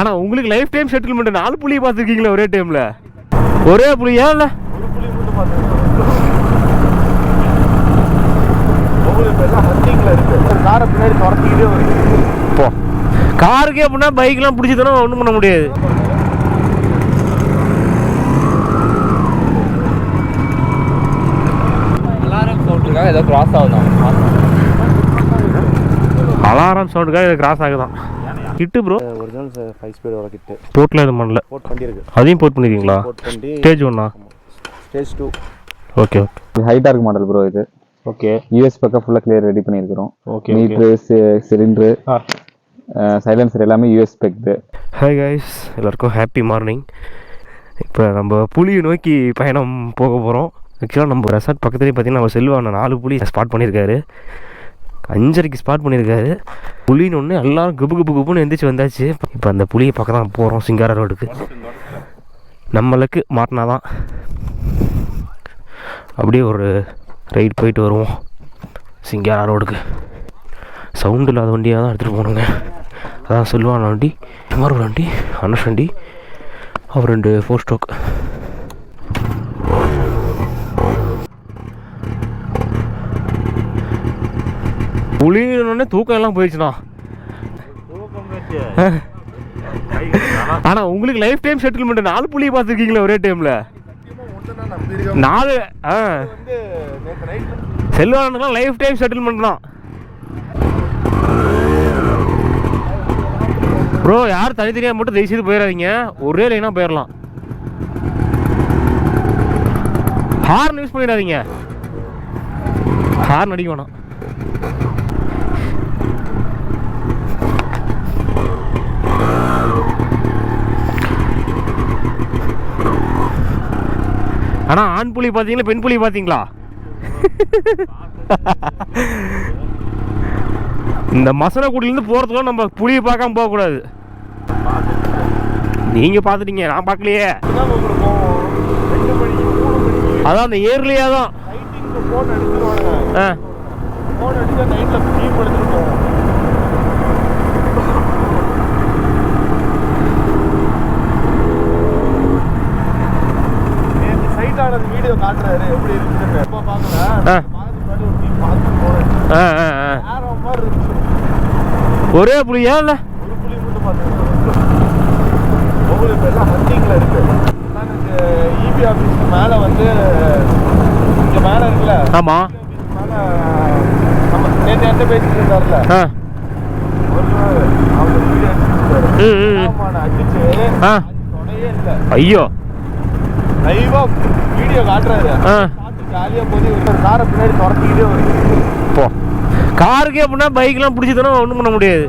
ஆனால் உங்களுக்கு life time settlement 4 புள்ளியை பார்த்துருக்கீங்களா ஒரே டைமில்? ஒரே புள்ளியா இல்லை? ஒரு புள்ளி மட்டும் பார்த்துருக்கோம். உங்களுக்கு எல்லாம் ஹண்டிங்கில் இருக்குது. காரை பின்னாடி துரத்திக்கிட்டே வருது. இப்போ காருக்கே அப்படின்னா பைக்லாம் பிடிச்சி தானே ஒன்றும் பண்ண முடியாது. அலாரம் சவுண்டுக்காக ஏதோ கிராஸ் ஆகுதான். அலாரம் சவுண்டுக்காக இது கிராஸ் ஆகுதான். கிட்டு ப்ரோ ஒரிஜினல் 5 ஸ்பீட் வர கிட்டு போர்ட்டில் எதுவும் பண்ணல. போர்ட் பண்ணி இருக்கு. அதையும் போர்ட் பண்ணிருக்கீங்களா? Stage 1 stage 2. Okay okay. இது ஹைடார்க் மாடல் ப்ரோ. இது ஓகே. யூஎஸ் பக்கம் ஃபுல்லாக கிளியர் ரெடி பண்ணியிருக்கிறோம். ஓகே. மீட்ரு, சிலிண்டரு, சைலன்சர் எல்லாமே யூஎஸ் ஸ்பெக்டு. ஹாய் கைஸ், எல்லாருக்கும் ஹாப்பி மார்னிங். இப்போ நம்ம புலியை நோக்கி பயணம் போக போகிறோம். ஆக்சுவலாக நம்ம ரெசார்ட் பக்கத்துலேயே பார்த்தீங்கன்னா நம்ம செல்வான 4 புலி ஸ்பாட் பண்ணியிருக்காரு. 5:30க்கு ஸ்பாட் பண்ணியிருக்காரு. புலின்னு ஒன்று எல்லாரும் குபு குபு குபுன்னு எந்திரிச்சு வந்தாச்சு. இப்போ அந்த புலியை பக்கம் தான் போகிறோம், சிங்கார ரோடுக்கு. நம்மளுக்கு மாட்டினாதான் அப்படியே ஒரு ரைட் போயிட்டு வருவோம் சிங்கார ரோடுக்கு. சவுண்டு இல்லாத வண்டியாக தான் எடுத்துகிட்டு போகணுங்க. அதான் செல்வான வண்டி, இன்னொரு வண்டி அனஷ் வண்டி, அவர் 2 4 ஸ்ட்ரோக். புலின்னு தூக்கம் எல்லாம் போயிடுச்சுண்ணா. ஆனால் உங்களுக்கு லைஃப் டைம் செட்டில்மெண்ட் 4 புள்ளியை பார்த்துருக்கீங்களா ஒரே டைமில்? 4 செல்வானுக்குலாம் லைஃப் டைம் செட்டில்மெண்ட் தான் ப்ரோ. யார் தனித்தனியாக மட்டும் தயவு செய்து போயிடாதீங்க, ஒரே லைனாக போயிடலாம். ஹார்ன் யூஸ் பண்ணிடாதீங்க, ஹார்ன் அடிக்க வேணாம். ஆனால் ஆண் புலி பார்த்தீங்களா பெண் புலி பார்த்தீங்களா? இந்த மசனக்குடியிலேருந்து போகிறதுக்குள்ள நம்ம புளியை பார்க்காம போகக்கூடாது. நீங்கள் பார்த்துட்டீங்க, நான் பார்க்கலையே. அதான் அந்த ஏர்லியாக தான் வீடியோ காட்டுறாரு எப்படி இருக்குன்னு. எப்போ பார்க்கல ஒரே புலியா இல்லை? ஒரு புலி மட்டும் பார்த்துருக்கோம். உங்களுக்கு எல்லாம் ஹண்டிங்கில் இருக்கு. இபி ஆஃபீஸ்க்கு மேலே வந்து இங்கே மேலே இருக்குல்ல? ஆமாம். மேலே நம்ம நேற்று எந்த பேசிட்டு இருந்தார்ல, அவங்க வீடியோ அடிச்சு தொடையே இல்லை. ஐயோ, லைவாக வீடியோ காட்டுறாரு. ஜாலியாக போது ஒரு காரை பின்னாடி துரத்திக்கிட்டே வருது. இப்போ காருக்கே அப்படின்னா பைக்லாம் பிடிச்சி தானே ஒன்றும் பண்ண முடியாது.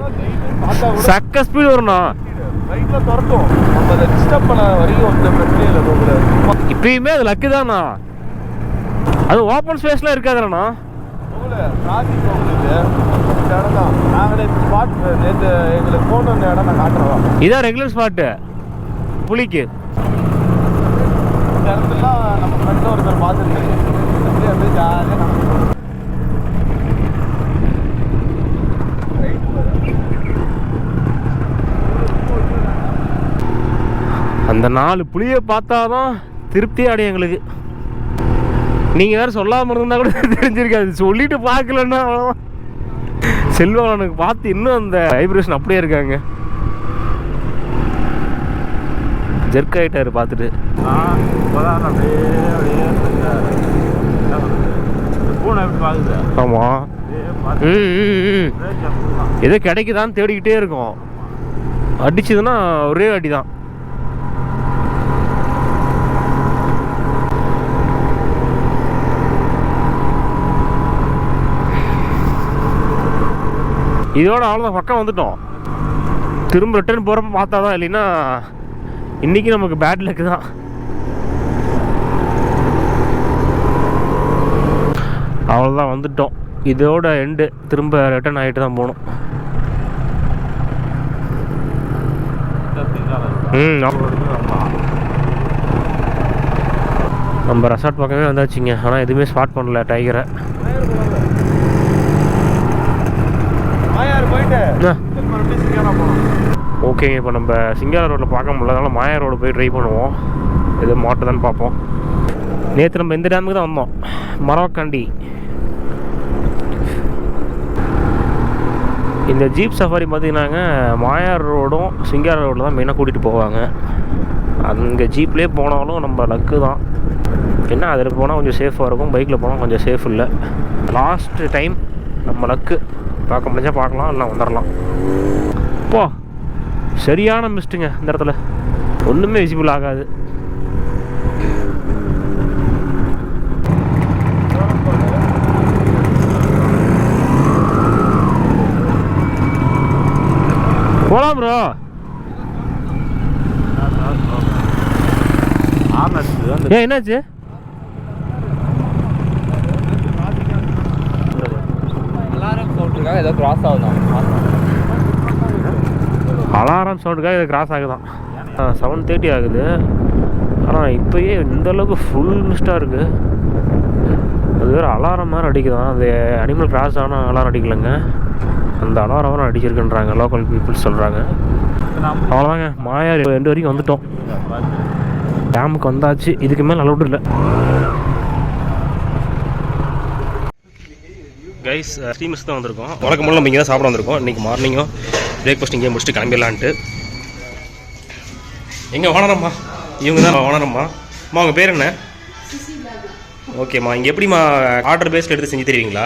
சக்க ஸ்பீடு வரும்ண்ணா. பைக்கில் துரத்தும், நம்ம அதை டிஸ்டர்ப் பண்ண வரைக்கும் வந்து பிரச்சனையே இல்லை. போகல இப்பயுமே அது லக்கு தான்ண்ணா. அது ஓப்பன் ஸ்பேஸ்லாம் இருக்காதுண்ணா. போகல டிராஃபிக் உங்களுக்கு இந்த இடம் தான். நாங்களே இப்போ ஸ்பாட் நேற்று எங்களுக்கு ஃபோன் வந்த இடம் நான் காட்டுறோம். இதான் ரெகுலர் ஸ்பாட்டு புலிக்கு. இந்த இடத்துலாம் நம்ம ஃப்ரெண்டில் ஒருத்தர் பார்த்துருக்கேன். அப்படியே அப்படியே ஜாலியாக நம்ம அந்த 4 புளியை பார்த்தாதான் திருப்தி அடையும் எங்களுக்கு. நீங்கள் வேறு சொல்லாமல் இருந்தால் கூட தெரிஞ்சிருக்காது. சொல்லிட்டு பார்க்கலன்னா அவ்வளோதான். செல்வனுக்கு பார்த்து இன்னும் அந்த வைப்ரேஷன் அப்படியே இருக்காங்க. ஜெர்க் ஆகிட்டாரு பார்த்துட்டு. ஆமாம், எதோ கிடைக்குதான்னு தேடிக்கிட்டே இருக்கும். அடிச்சதுன்னா ஒரே அடி தான். இதோட அவ்வளோதான், பக்கம் வந்துட்டோம். திரும்ப ரிட்டர்ன் போகிறப்ப பார்த்தா தான், இல்லைன்னா இன்றைக்கி நமக்கு பேட் லக்கு தான். அவ்வளோதான், வந்துட்டோம். இதோட எண்டு. திரும்ப ரிட்டர்ன் ஆகிட்டு தான் போகணும். நம்ம ரெசார்ட் பக்கமே வந்தாச்சுங்க. ஆனால் எதுவுமே ஸ்பாட் பண்ணல டைகரை. ஓகேங்க, இப்போ நம்ம சிங்கார ரோட்டில் பார்க்க முடியல, மாயா ரோடு போய் ட்ரை பண்ணுவோம். எது மாட்டுதான்னு பார்ப்போம். நேற்று நம்ம இந்த டேமுக்கு தான் வந்தோம், மரவக்காண்டி. இந்த ஜீப் சஃபாரி பார்த்திங்கன்னாங்க மாயார் ரோடும் சிங்கார ரோடில் தான் மெயினாக கூட்டிகிட்டு போவாங்க. அங்கே ஜீப்லேயே போனாலும் நம்ம லக்கு தான். என்ன அதில் போனால் கொஞ்சம் சேஃபாக இருக்கும், பைக்கில் போனால் கொஞ்சம் சேஃப் இல்லை. லாஸ்ட்டு டைம் நம்ம லக்கு, பார்க்க முடிஞ்சால் பார்க்கலாம், இல்லை வந்துடலாம். இப்போ சரியான மிஸ்ட்டுங்க இந்த இடத்துல, ஒன்றுமே விசிபிள் ஆகாது. போலாம் ப்ரோ. ஏன் என்னாச்சு? ஏதோ கிராஸ் ஆகுதான், அலாரம் சவுண்டுக்காக இது கிராஸ் ஆகுதான். 7:30 ஆகுது, ஆனால் இப்போயே இந்தளவுக்கு ஃபுல் மிஸ்டாக இருக்குது. அது வேறு அலாரம் மாதிரி அடிக்குதான். அது அனிமல் கிராஸ் ஆனால் அலாரம் அடிக்கலைங்க, அந்த அலாரம் வேறு அடிச்சிருக்குன்றாங்க லோக்கல் பீப்புள்ஸ் சொல்கிறாங்க. அவ்வளோதாங்க, மாயார் எண்டு வரைக்கும் வந்துட்டோம். டேமுக்கு வந்தாச்சு, இதுக்கு மேலே அலௌடு இல்லை. கைஸ், ஸ்ரீமிஸ் தான் வந்திருக்கோம். வழக்கம் போல் நம்ம இங்கே தான் சாப்பிட வந்திருக்கோம். இன்றைக்கி மார்னிங்கும் பிரேக்ஃபாஸ்ட் இங்கே முடிச்சுட்டு கிளம்பிடலான்ட்டு. எங்கே ஓனரம்மா? இவங்க தான் ஓனரம்மா. அம்மா உங்கள் பேர் என்ன? ஓகேம்மா, இங்கே எப்படிம்மா ஆர்டர் பேஸ்ட் எடுத்து செஞ்சு தருவீங்களா?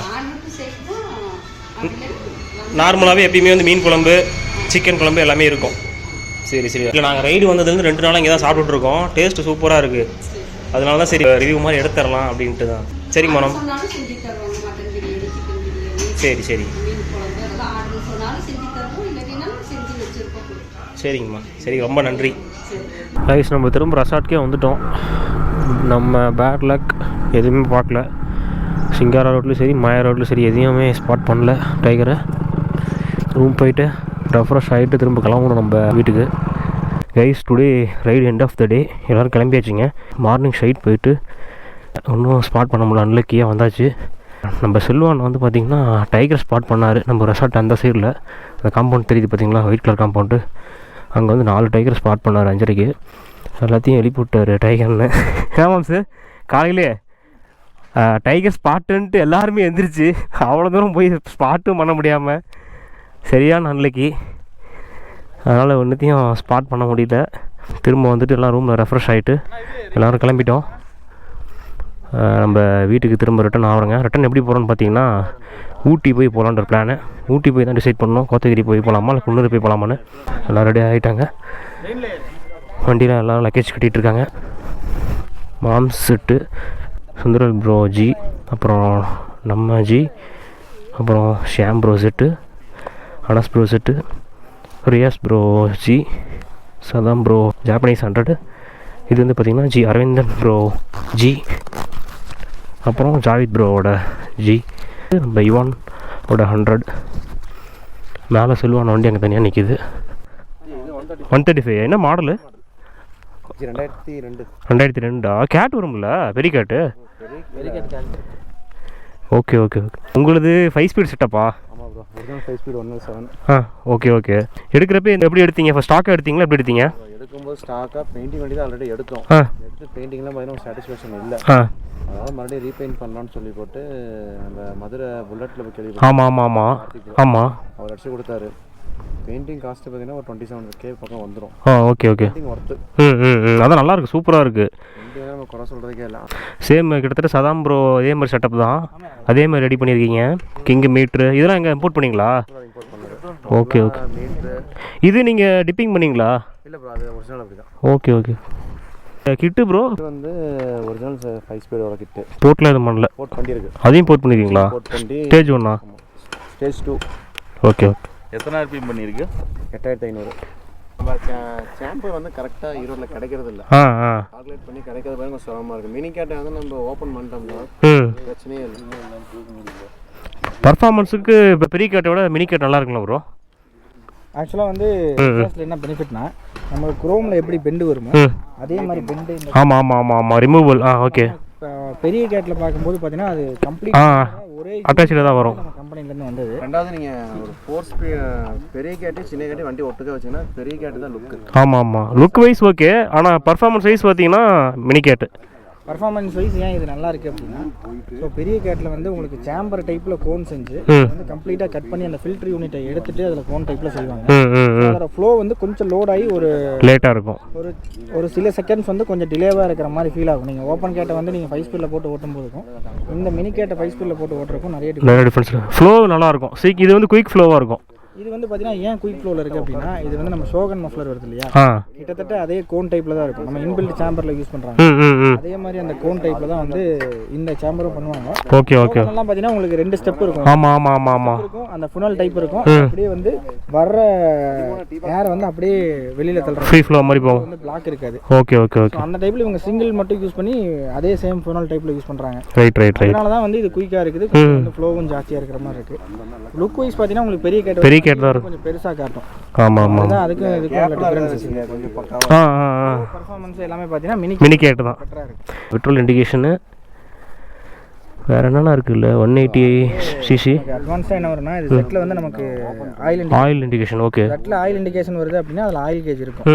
நார்மலாகவே எப்பயுமே வந்து மீன் குழம்பு, சிக்கன் குழம்பு எல்லாமே இருக்கும். சரி சரி. இல்லை, நாங்கள் ரைடு வந்ததுலேருந்து 2 நாளாக இங்கே தான் சாப்பிட்டுட்ருக்கோம். டேஸ்ட்டு சூப்பராக இருக்குது, அதனால தான் சரி ரிவ்யூ மாதிரி எடுத்துடலாம் அப்படின்ட்டு தான். சரிங்க மேடம். சரி சரி சரிங்கம்மா, சரி, ரொம்ப நன்றி. ரைஸ், நம்ம திரும்ப ரெசார்ட்கே வந்துட்டோம். நம்ம பேட் லக் எதுவுமே பார்க்கல. சிங்காரா ரோட்லேயும் சரி, மாயா ரோட்லேயும் சரி, எதையுமே ஸ்பாட் பண்ணல டைகரை. ரூம் போயிட்டு ரெஃப்ரெஷ் ஆகிட்டு திரும்ப கிளம்பணும் நம்ம வீட்டுக்கு. Guys, today ride end of the day. எல்லோரும் கிளம்பியாச்சுங்க. மார்னிங் ஷைட் போயிட்டு ஒன்றும் ஸ்பாட் பண்ண முடியல, அன்லக்கியாக வந்தாச்சு. நம்ம செல்வான் வந்து பார்த்திங்கன்னா டைகர் ஸ்பாட் பண்ணார் நம்ம ரெசார்ட் அந்த சைடில். அந்த காம்பவுண்ட் தெரியுது பார்த்திங்களா, ஒயிட் கலர் காம்பவுண்டு. அங்கே வந்து 4 டைகர் ஸ்பாட் பண்ணார் 5:30க்கு. எல்லாத்தையும் எழுப்பி விட்டார் டைகர்னு. ஆமாம் சார், காலையிலே டைகர் ஸ்பாட்டுன்ட்டு எல்லாருமே எந்திரிச்சு அவ்வளோ தூரம் போய் ஸ்பாட்டும் பண்ண முடியாமல் சரியான அன்லக்கி. அதனால் ஒன்றுத்தையும் ஸ்பாட் பண்ண முடியல. திரும்ப வந்துட்டு எல்லாம் ரூமில் ரெஃப்ரெஷ் ஆகிட்டு எல்லோரும் கிளம்பிட்டோம். நம்ம வீட்டுக்கு திரும்ப ரிட்டன் ஆகிறோங்க. ரிட்டன் எப்படி போகிறோன்னு பார்த்தீங்கன்னா ஊட்டி போய் போகலான்ற பிளானு. ஊட்டி போய் தான் டிசைட் பண்ணோம், கோத்தகிரி போய் போகலாமா இல்லை குன்னூர் போய் போகலாமான்னு. எல்லாம் ரெடி ஆகிட்டாங்க. வண்டியில் எல்லாம் லக்கேஜ் கட்டிகிட்டு இருக்காங்க. மாம்ஸ் செட்டு, சுந்தரல் ப்ரோ ஜி, அப்புறம் நம்ம ஜி, அப்புறம் Sham bro set, Anas bro set, Riyaz bro ji, Saddam bro Japanese 100. இது வந்து பார்த்திங்கன்னா ஜி அரவிந்தன் ப்ரோ ஜி, அப்புறம் ஜாவித் ப்ரோவோட ஜி, நம்ம இவானோட 100. மேலே செல்வான வண்டி அங்கே தனியாக நிற்கிது. 135. என்ன மாடலு? 2002. கேட் வரும்ல, பெரிய கேட்டு. Okay okay okay. உங்களுது 5 ஸ்பீட் செட்டப்பா? ஆமாம் bro, original 5 speed 107. Okay okay. எடுக்கிறப்ப எப்படி எடுத்தீங்க? இப்போ ஸ்டாக்காக எடுத்தீங்களா, எப்படி எடுத்தீங்க? எடுக்கும்போது ஸ்டாக்காக பெயிண்டிங் வண்டி தான் ஆல்ரெடி எடுத்தோம். எடுத்து பெயிண்டிங்லாம் பார்த்தீங்கன்னா சாட்டிஸ்ஃபேக்ஷன் இல்லை. அதாவது மறுபடியும் ரீபெயிண்ட் பண்ணலான்னு சொல்லி போட்டு நம்ம மதுரை புல்லட்டில் போய் கேள்வி. ஆமாம் அவர் அடிச்சு கொடுத்தாரு. பெயிண்டிங் காஸ்ட்டு பார்த்தீங்கன்னா ஒரு 27K பக்கம் வந்துடும். Okay okay. Painting worth. அதான் நல்லா இருக்குது, சூப்பராக இருக்குது. பெயிண்டிங் நம்ம குறை சொல்கிறதுக்கே இல்லை. சேம் கிட்டத்தட்ட சதாம் ப்ரோ அதே மாதிரி செட்டப் தான், அதே மாதிரி ரெடி பண்ணியிருக்கீங்க. கிங்கு மீட்ரு இதெல்லாம் எங்கே இம்போர்ட் பண்ணிங்களா? Okay okay. இது நீங்கள் டிப்பிங் பண்ணிங்களா? இல்லை ப்ரோ, அது ஒரிஜினல் அப்படி தான். Okay okay. கிட்டு ப்ரோ இது வந்து ஒரிஜினல் 5 ஸ்பீடோட கிட்டு. போர்ட்டில் எதுவும் பண்ணல? போர்ட் பண்ணியிருக்கு. அதையும் போர்ட் பண்ணியிருக்கீங்களா? Stage 1 stage 2. Okay okay. எத்தனை RPM பண்ணியிருக்கு? 8500. நம்ம சாம்பர் வந்து கரெக்டாக ஈரோட்டில் கிடைக்கிறது இல்லை. கால்குலேட் பண்ணி கிடைக்கிறது பாருங்க கொஞ்சம் சிரமமாக இருக்குது. மினி கேட்டை வந்து நம்ம ஓப்பன் பண்ணிட்டோம்னா பிரச்சனையே இல்லை. பர்ஃபார்மன்ஸுக்கு இப்போ பெரிய கேட்டை விட மினி கேட் நல்லா இருக்குங்களா ப்ரோ? ஆக்சுவலாக வந்து எக்ஸாஸ்ட்ல என்ன பெனிஃபிட்னா நம்ம குரோமில் எப்படி பெண்டு வருமோ அதே மாதிரி பெண்டு இந்த ஆமாம் ரிமூவல் ஓகே. பெரிய கேட்டில் பார்க்கும்போது பார்த்தீங்கன்னா அது கம்ப்ளீட் ஒரே அட்டாச்சில் தான் வரும். நம்ம கம்பெனிலேருந்து வந்தது. ரெண்டாவது நீங்கள் ஒரு ஃபோர்ஸ் பெரிய கேட்டு சின்ன கேட்டு வண்டி ஒட்டுக்க வச்சிங்கன்னா பெரிய கேட்டு தான் லுக்கு. ஆமாம் லுக் வைஸ் ஓகே. ஆனால் பர்ஃபார்மன்ஸ் வைஸ் பார்த்தீங்கன்னா மினி கேட்டு பர்ஃபார்மன்ஸ் வைஸ் ஏன் இது நல்லா இருக்குது அப்படின்னா, ஸோ பெரிய கேட்டில் வந்து உங்களுக்கு சேம்பர் டைப்பில் கோன் செஞ்சு வந்து கம்ப்ளீட்டாக கட் பண்ணி அந்த ஃபில்டர் யூனிட்டை எடுத்துட்டு அதில் கோன் டைப்பில் செய்வாங்க. அதோட ஃப்ளோ வந்து கொஞ்சம் லோட் ஆகி ஒரு லேட்டாக இருக்கும். ஒரு சில செகண்ட்ஸ் வந்து கொஞ்சம் டிலேவாக இருக்கிற மாதிரி ஃபீல் ஆகும். நீங்கள் ஓப்பன் கேட்டை வந்து நீங்கள் 5 ஸ்பீடில் போட்டு ஓட்டும் போதுக்கும் இந்த மினி கேட்டை 5 ஸ்பீடில் போட்டு ஓட்டுறதுக்கும் நிறைய டிஃப்ரென்ஸ். ஃப்ளோ நல்லாயிருக்கும். இது வந்து குயிக் ஃப்ளோவாக இருக்கும். இது வந்து பார்த்தீங்கன்னா ஏன் குயிக் ஃப்ளோவில் இருக்குது அப்படின்னா, இது வந்து நம்ம ஷோகன் மஃப்ளர் வருது இல்லையா, கிட்டத்தட்ட அதே கோன் டைப்பில் தான் இருக்கும். நம்ம இன்பில்ட் சேம்பரில் யூஸ் பண்ணுறாங்க. அதே மாதிரி அந்த கோன் டைப்பில் தான் வந்து இந்த சேம்பரும் பண்ணுவாங்க. Okay okay. அதெல்லாம் பார்த்தீங்கன்னா உங்களுக்கு 2 ஸ்டெப் இருக்கும். ஆமாம் இருக்கும். அந்த ஃபுனல் டைப் இருக்கும். அப்படியே வந்து வர்ற ஏர் வந்து அப்படியே வெளியில் தள்ளுற ஃப்ரீ ஃப்ளோ மாதிரி போகும். வந்து பிளாக் இருக்காது. Okay okay okay. அந்த டைப்பில் இவங்க சிங்கிள் மட்டும் யூஸ் பண்ணி அதே சேம் ஃபுனல் டைப்பில் யூஸ் பண்ணுறாங்க. ரைட். அதனால தான் வந்து இது குயிக்காக இருக்குது. கொஞ்சம் ஃப்ளோவும் ஜாஸ்தியாக இருக்கிற மாதிரி இருக்குது. லுக் வைஸ் பார்த்தீங்கன்னா உங்களுக்கு பெரிய கேட் தான் கொஞ்சம் பெருசாக காட்டும். ஆமாம் அதுக்கும் இதுக்கும் உள்ள டிஃபரன்ஸ் கொஞ்சம் பக்காவா பர்ஃபார்மன்ஸ் எல்லாமே பார்த்தீங்கன்னா மினி கேட் தான். பெட்ரோல் இண்டிகேஷனு வேறு என்னென்ன இருக்குல்ல 180 cc. அட்வான்ஸாக என்ன வரும்னா, இது செட்டில் வந்து நமக்கு oil indication. Okay. Settle oil indication வருது அப்படின்னா அதில் ஆயில் கேஜ் இருக்கும்.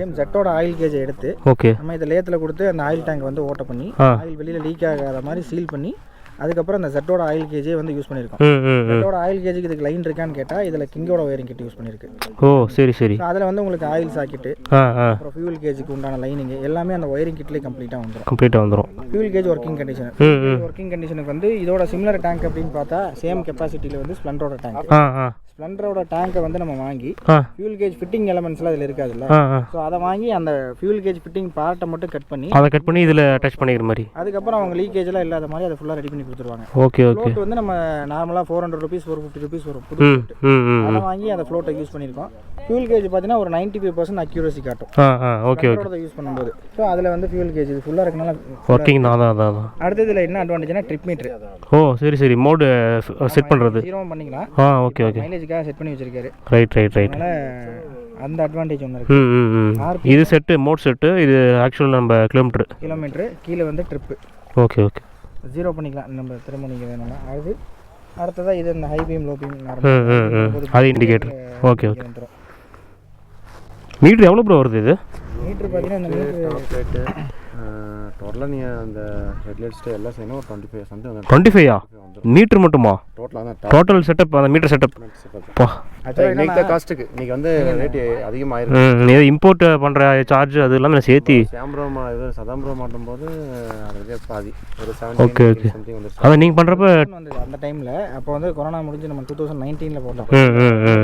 சேம் செட்டோட ஆயில் கேஜை எடுத்து ஓகே நம்ம இதை லேத்தில் கொடுத்து அந்த ஆயில் டேங்க் வந்து ஓட்ட பண்ணி ஆயில் வெளியில் லீக் ஆகாத மாதிரி சீல் பண்ணி அதுக்கப்புறம் அந்த செட்டோட ஆயில் கேஜே வந்து யூஸ் பண்ணியிருக்கோம். செட்டோட ஆயில் கேஜுக்கு இதுக்கு லைன் இருக்கான்னு கேட்டால் இதில் கிங்கோட ஒயரிங் கிட் யூஸ் பண்ணியிருக்கு. ஓ சரி. அதில் வந்து உங்களுக்கு ஆயில் சாக்கெட்டு அப்புறம் ஃபியூல் கேஜுக்கு உண்டான லைனிங் எல்லாமே அந்த ஒயரிங் கிட்லேயே கம்ப்ளீட்டாக வந்துடும். Fuel gauge working condition. Working கண்டிஷனுக்கு வந்து இதோட சிமிலர் டேங்க் அப்படின்னு பார்த்தா சேம் கெப்பாசிட்டியில் வந்து ஸ்ப்ளெண்டரோட டேங்க். ஸ்ப்ளெண்டரோட டேங்கை வந்து நம்ம வாங்கி ஃபியூல் கேஜ் ஃபிட்டிங் எலமெண்ட்ஸ்லாம் இதில் இருக்காதுல்ல, ஸோ அதை வாங்கி அந்த ஃபியூல் கேஜ் ஃபிட்டிங் பார்ட்டை மட்டும் கட் பண்ணி இதில் டச் பண்ணிக்கிற மாதிரி அதுக்கப்புறம் அவங்க லீக்கேஜ்லாம் இல்லாத மாதிரி அதை ஃபுல்லாக ரெடி பண்ணி கொடுத்துருவாங்க. Okay okay. ஃப்ளோட் வந்து நம்ம நார்மலாக 400 rupees 450 rupees வரும் புது ஃப்ளோட். அதை வாங்கி அதை ஃப்ளோட்டை யூஸ் பண்ணியிருக்கோம். ஃபியூல் கேஜ் பார்த்தீங்கன்னா ஒரு 95% அக்யூரசி காட்டும். ஓகே அதை யூஸ் பண்ணும்போது. ஸோ அதில் வந்து ஃபியூல் கேஜ் இது ஃபுல்லாக இருக்கனால ஒர்க்கிங் தான். அடுத்தது இதில் என்ன அட்வான்டேஜ்னா ட்ரிப் மீட்ரு. ஓ சரி மோடு செட் பண்ணுறது. ஜீரோவும் பண்ணிக்கலாம். Okay okay. மைலேஜுக்காக செட் பண்ணி வச்சிருக்காரு. ரைட். அதனால அந்த அட்வான்டேஜ் ஒன்று இருக்குது. இது செட்டு மோட் செட்டு. இது ஆக்சுவல் நம்ம கிலோமீட்டர் கீழே வந்து ட்ரிப்பு. Okay okay. ஜீரோ பண்ணிக்கலாம் நம்ம திரும்ப நீங்கள் வேணும்னா. அடுத்ததாக இது இந்த ஹை பீம் லோ பீம் அது இண்டிகேட்டர். Okay okay. மீட்ரு எவ்வளோ ப்ரோ வருது இது? மீட்ரு பார்த்தீங்கன்னா இந்த மீட்ரு டோட்டலாக நீங்கள் அந்த ஹெட்லைட்ஸ்ட்டு எல்லாம் செய்யணும் ஒரு 25 சம்திங். 25 மீட்ரு மட்டுமா? டோட்டல் செட்டப் அந்த மீட்டர் செட்டப். இன்னைக்கு காஸ்ட்டுக்கு இன்னைக்கு வந்து ரேட்டு அதிகமாகிருக்கு. இம்போர்ட் பண்ணுற சார்ஜ் அது எல்லாமே சேர்த்து சாம்பரம் இது சதாம்பரம் மாட்டும் போது அது பாதி ஒரு 7 ஓகே ஓகே சம்திங் வந்துருச்சு. அதை நீங்கள் பண்ணுறப்ப அந்த டைமில் அப்போ வந்து கொரோனா முடிஞ்சு நம்ம 2019 போட்டோம்.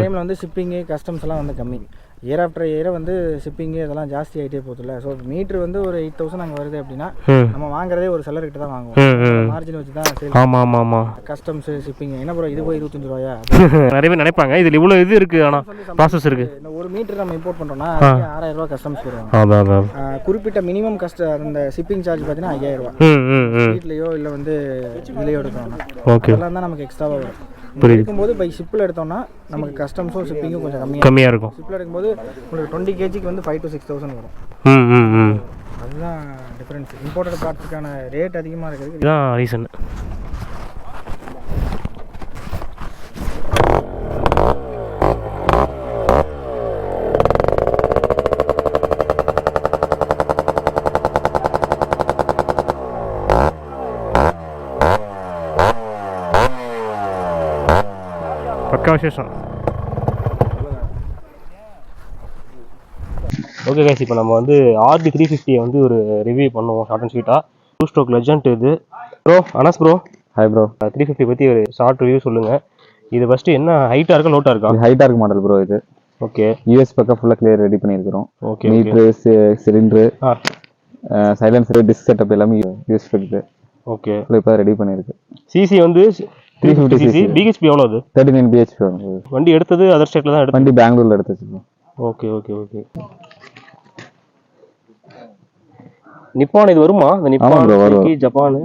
டைமில் வந்து ஷிப்பிங்கு கஸ்டம்ஸ் எல்லாம் வந்து கம்மி. இயர் ஆஃப்டர் இயர் வந்து ஷிப்பிங்கு இதெல்லாம் ஜாஸ்தி ஆகிட்டே போகுதுல்ல. ஸோ மீட்ரு வந்து ஒரு 8000 அங்கே வருது அப்படின்னா நம்ம வாங்குறதே ஒரு செல்லர்கிட்ட தான் வாங்குவோம். மார்ஜின் வச்சு தான் சேல். ஆமாம் கஸ்டம்ஸ் ஷிப்பிங் என்ன ப்ரோ இது போய் 25 ரூபாயா? நிறைய பேர் நினைப்பாங்க இதில் இவ்வளோ இது இருக்குது. ஆனால் ப்ராசஸ் இருக்குது. இந்த ஒரு மீட்டர் நம்ம இம்போர்ட் பண்ணுறோம்னா 6000 ரூபா கஸ்டம்ஸ் போடுவாங்க. அதான் குறிப்பிட்ட மினிமம் அந்த ஷிப்பிங் சார்ஜ் பார்த்தீங்கன்னா 5000 ரூபா. வீட்லையோ இல்லை வந்து இதுலையோ எடுக்கணும்னா ஓகே அதெல்லாம் தான் நமக்கு எக்ஸ்ட்ராவாக வரும். எடுக்கும்போது பை ஷிப்பில் எடுத்தோம்னா நமக்கு கஸ்டம்ஸும் ஷிப்பிங்கும் கொஞ்சம் கம்மியாக இருக்கும். ஷிப்பில் எடுக்கும்போது உங்களுக்கு 20 kg வந்து 5,000 to 6,000 வரும். அதுதான் டிஃப்ரென்ஸ். இம்போர்ட்டட் பார்ட்ஸுக்கான ரேட் அதிகமாக இருக்குது. இதுதான் ரீசன். பக்கா விசேஷம். ஓகே கைஸ், இப்போ நம்ம வந்து RD 350 வந்து ஒரு ரிவ்யூ பண்ணுவோம் ஷார்ட் அண்ட் ஸ்வீட்டாக. 2 ஸ்ட்ரோக் லெஜண்ட் இது. Bro Anas bro. Hi bro. 350 பற்றி ஒரு ஷார்ட் ரிவ்யூ சொல்லுங்கள். இது ஃபஸ்ட்டு என்ன ஹைட்டாக இருக்கா லோட்டாக இருக்கா? ஹைட்டாக இருக்க மாடல் ப்ரோ இது. ஓகே. யூஎஸ் பக்கம் ஃபுல்லாக கிளியர் ரெடி பண்ணியிருக்கிறோம். Okay. Meter cylinder silencer disc setup எல்லாமே யூஎஸ் இருக்குது. ஓகே. இப்போ ரெடி பண்ணியிருக்கு. சிசி வந்து 350 cc. பிஹெச்பி எவ்வளோ அது? 39 bhp வரும். வண்டி எடுத்தது அதர் ஸ்டேட்டில் தான் எடுத்து. வண்டி பெங்களூரில் எடுத்துச்சு. Okay okay okay. நிப்பான் இது வருமா? இந்த நிப்பான் ஜப்பான்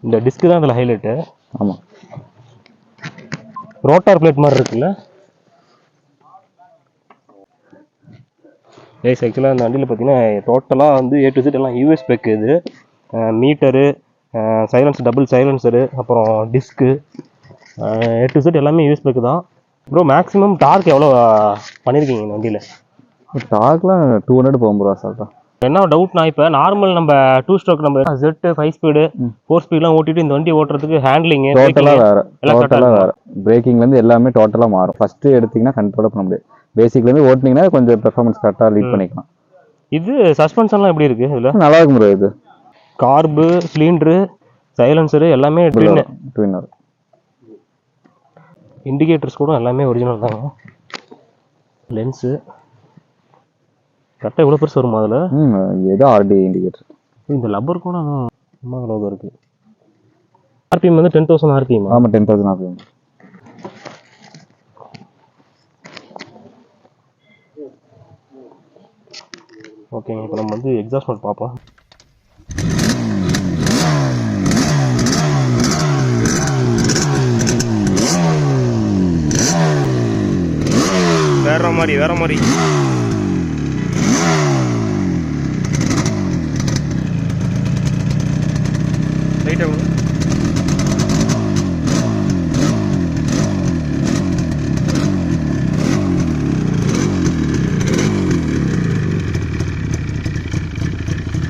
இந்த டிஸ்க் தான் அதில் ஹைலைட்டு. ஆமாம். ரோட்டார் பிளேட் மாதிரி இருக்குல்ல. கைஸ் ஆக்சுவலாக அந்த வண்டியில் பார்த்தீங்கன்னா டோட்டலாக வந்து A to Z எல்லாம் யூஎஸ் ஸ்பெக். இது மீட்டரு, சைலன்ஸ், டபுள் சைலன்சரு, அப்புறம் டிஸ்க்கு, A to Z எல்லாமே யூஎஸ் ஸ்பெக் தான். ப்ரோ மேக்ஸிமம் டார்க் எவ்வளோ பண்ணியிருக்கீங்க இந்த வண்டியில்? டார்க்லாம் 200 போகும் ப்ரோ அசால்ட்டா. என்ன டவுட்னா, இப்போ நார்மல் நம்ம 2 ஸ்ட்ரோக் நம்ம Z 5 ஸ்பீடு 4 ஸ்பீட்லாம் ஓட்டிட்டு இந்த வண்டி ஓட்டுறதுக்கு ஹேண்ட்லிங்கு டோட்டலாக வேறு. பிரேக்கிங்லேருந்து எல்லாமே டோட்டலாக மாறும். ஃபஸ்ட்டு எடுத்திங்கன்னா கண்ட்ரோலாக பண்ண முடியாது. பேசிக்லேருந்து ஓட்டினீங்கன்னா கொஞ்சம் பெர்ஃபார்மன்ஸ் கரெக்டாக லீட் பண்ணிக்கலாம். இது சஸ்பென்ஷன்லாம் எப்படி இருக்குது? இதில் நல்லா இருக்கும் ப்ரோ. இது கார்பு, சிலிண்டரு, சைலன்சரு எல்லாமே ட்வின்னர். இண்டிகேட்டர்ஸ் கூட எல்லாமே ஒரிஜினல் தாங்க. லென்ஸு கரெக்டாக எவ்வளோ பெருசு வருமா அதில்? ஏதோ ஆர்டி இண்டிகேட்டர். இந்த லப்பர் கூட ரொம்ப லோகோ இருக்குது. ஆர்பிஎம் வந்து 10,000 ஆர்பிஎம். ஆமாம், 10,000 ஆர்பிஎம். ஓகேங்க, இப்போ நம்ம வந்து எக்ஸாஸ்ட் மோட் பார்ப்போம். வேற மாதிரி லைட்டாக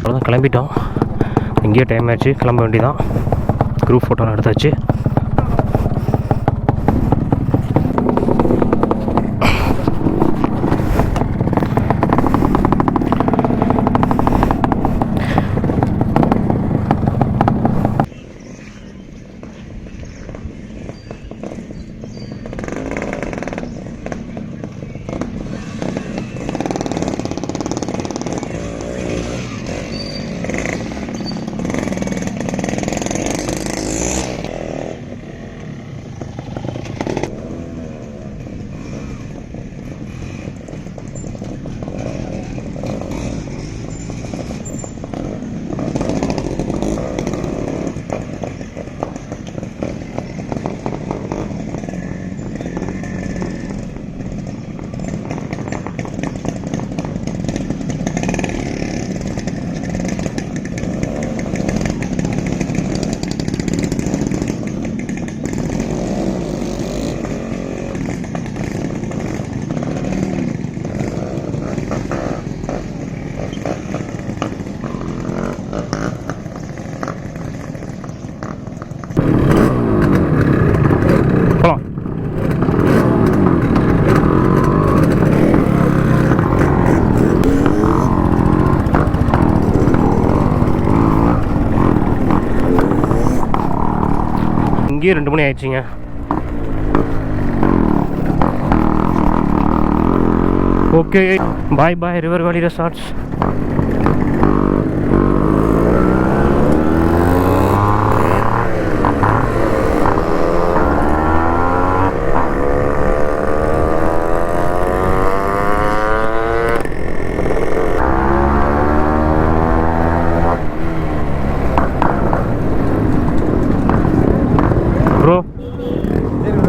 அவ்வளோதான், கிளம்பிட்டோம். இங்கேயே டைம் ஆச்சு, கிளம்ப வேண்டியதான். குரூப் ஃபோட்டோலாம் எடுத்தாச்சு. இங்கேயே 2 மணி ஆயிடுச்சுங்க. Okay, bye bye river valley resorts. Bro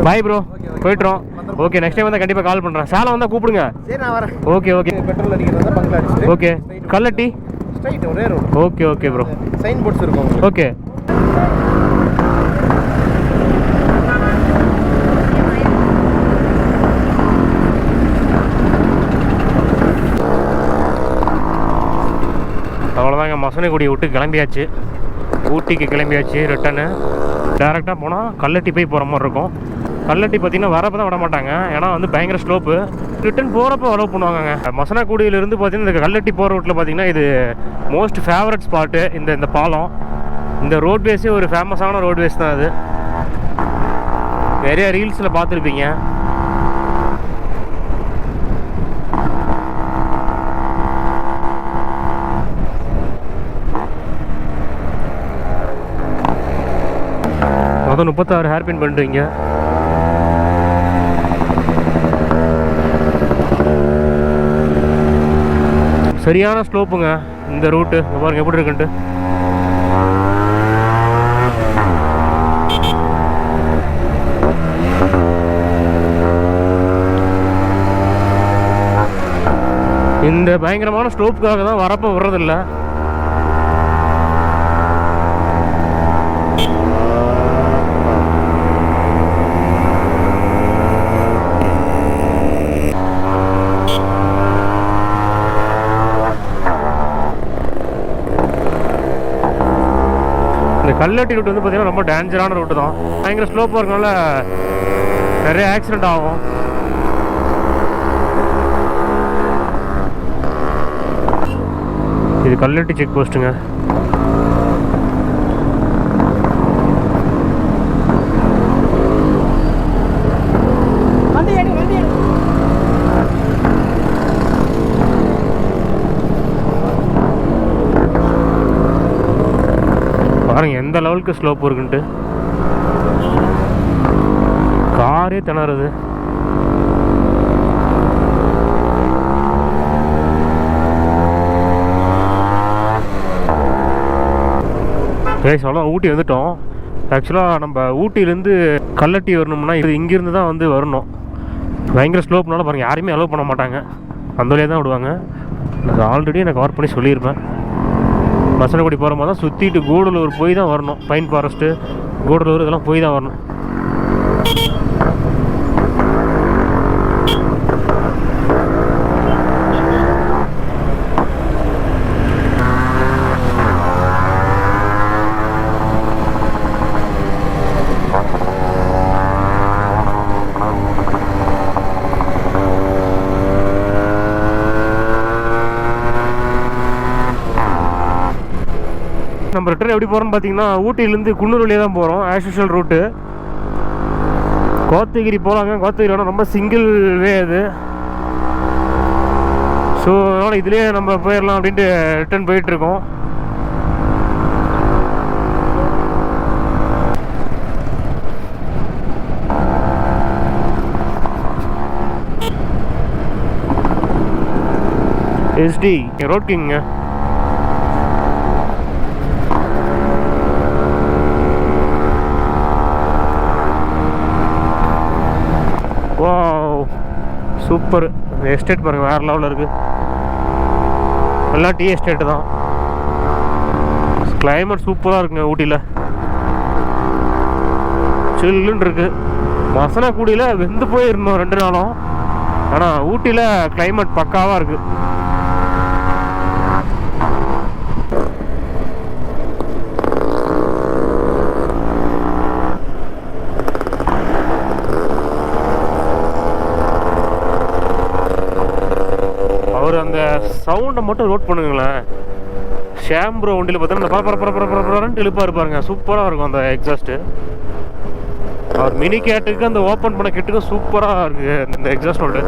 bye bro, போய்ட்டுறோம். ஓகே, நெக்ஸ்ட் டைம் வந்து கண்டிப்பாக கால் பண்ணுறேன். சேலம் வந்தால் கூப்பிடுங்க. சரி, நான் வரேன். Okay okay. பெட்ரோல் அடிக்கிறதா பங்களா அடிச்சுட்டு. ஓகே, கல்லட்டி ஸ்ட்ரைட் ஒரே road. Okay okay bro. Sign boards இருக்கும். ஓகே. அவ்வளோதாங்க, மசனகுடியை விட்டு கிளம்பியாச்சு. ஊட்டிக்கு கிளம்பியாச்சு. ரிட்டனு டேரெக்டாக போனால் கல்லட்டி போய் போகிற மாதிரி இருக்கும். கல்லட்டி பார்த்திங்கன்னா வரப்போ தான் விட மாட்டாங்க, ஏன்னா வந்து பயங்கர ஸ்லோப்பு. ரிட்டன் போகிறப்போ அலோவ் பண்ணுவாங்க. மசனகுடியிலேருந்து பார்த்திங்கன்னா இந்த கல்லட்டி போகிற ரூட்டில் பார்த்திங்கன்னா இது மோஸ்ட் ஃபேவரட் ஸ்பாட்டு. இந்த பாலம், இந்த ரோட்வேஸே ஒரு ஃபேமஸான ரோட்வேஸ் தான். அது நிறைய ரீல்ஸில் பார்த்துருப்பீங்க. மொத்தம் 36 ஹேர்பின் பண்ணுறீங்க. சரியான ஸ்லோப்புங்க இந்த ரூட்டு. பாருங்க எப்படி இருக்குன்ட்டு. இந்த பயங்கரமான ஸ்லோப்புக்காக தான் வரப்போ விடுறதில்ல. இந்த கல்லட்டி ரூட் வந்து பார்த்தீங்கன்னா ரொம்ப டேஞ்சரான ரூட்டு தான். பயங்கர ஸ்லோப்பாக இருக்கனால நிறைய ஆக்சிடெண்ட் ஆகும். இது கல்லட்டி செக் போஸ்ட்டுங்க. பாருங்க எந்த லெவலுக்கு ஸ்லோப் இருக்குன்ட்டு, காரே திணறுது. சொல்லலாம் ஊட்டி வந்துட்டோம். ஆக்சுவலாக நம்ம ஊட்டியிலேருந்து கல்லட்டி வரணும்னா இது இங்கேருந்து தான் வந்து வரணும். பயங்கர ஸ்லோப்னால பாருங்கள் யாருமே அலோவ் பண்ண மாட்டாங்க, அந்த வழியாக தான் விடுவாங்க. நான் ஆல்ரெடி நான் கவர் பண்ணி சொல்லியிருப்பேன். மசனகுடி போகிற மாதிரி தான் சுற்றிட்டு கூடலூர் போய் தான் வரணும். பைன் ஃபாரஸ்ட்டு, கூடலூர் இதெல்லாம் போய் தான் வரணும். நம்ம ரிட்டர்ன் எப்படி போகிறோம்னு பார்த்தீங்கன்னா ஊட்டியிலேருந்து குன்னூர் வழியாக தான் போகிறோம். As usual route. கோத்தகிரி போகலாங்க. கோத்தகிரி வேணால் ரொம்ப சிங்கிள் வே அது. ஸோ அதனால் இதுலேயே நம்ம போயிடலாம் அப்படின்ட்டு ரிட்டர்ன் போயிட்டுருக்கோம். எஸ்டி ரோட் கிங்க. சூப்பர் எஸ்டேட் பாருங்கள், வேறு லெவலில் இருக்குது. எல்லாம் டீ எஸ்டேட்டு தான். கிளைமேட் சூப்பராக இருக்குங்க ஊட்டியில். சில்லுன்னு இருக்குது. மசனகுடியில் வெந்து போயிருந்தோம் 2 நாளும். ஆனால் ஊட்டியில் கிளைமேட் பக்காவாக இருக்குது. அவர் அந்த சவுண்டை மட்டும் நோட் பண்ணுங்களேன். ஷாம்ப்ரோ வண்டியில் பார்த்தீங்கன்னா இந்த பரபரன்னு இழுப்பாக இருப்பாருங்க. சூப்பராக இருக்கும் அந்த எக்ஸாஸ்ட்டு. அவர் மினி கேட்டுக்கு அந்த ஓப்பன் பண்ண கிட்டுக்கும் சூப்பராக இருக்குது இந்த எக்ஸாஸ்ட் நோட்டு.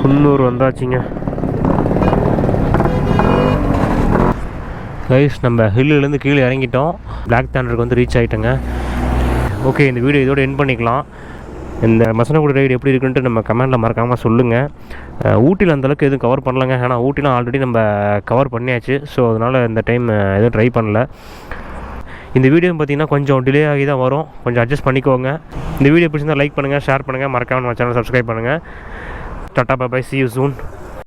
குன்னூர் வந்தாச்சுங்க கைஸ். நம்ம ஹில்லுலேருந்து கீழே இறங்கிட்டோம். பிளாக் தண்டருக்கு வந்து ரீச் ஆகிட்டோங்க. ஓகே, இந்த வீடியோ இதோட எண்ட் பண்ணிக்கலாம். இந்த மசனகுடி ரைடு எப்படி இருக்குன்ட்டு நம்ம கமெண்டில் மறக்காமல் சொல்லுங்கள். ஊட்டியில் அந்தளவுக்கு எதுவும் கவர் பண்ணலங்க. ஆனால் ஊட்டிலாம் ஆல்ரெடி நம்ம கவர் பண்ணியாச்சு. ஸோ அதனால் இந்த டைம் எதுவும் ட்ரை பண்ணல. இந்த வீடியோ பார்த்திங்கன்னா கொஞ்சம் டிலே ஆகி தான் வரும். கொஞ்சம் அட்ஜஸ்ட் பண்ணிக்கோங்க. இந்த வீடியோ பிடிச்சிருந்தால் லைக் பண்ணுங்கள், ஷேர் பண்ணுங்கள், மறக்காமல் நம்ம சேனல் சப்ஸ்கிரைப் பண்ணுங்கள். Tata, bye bye, see you soon.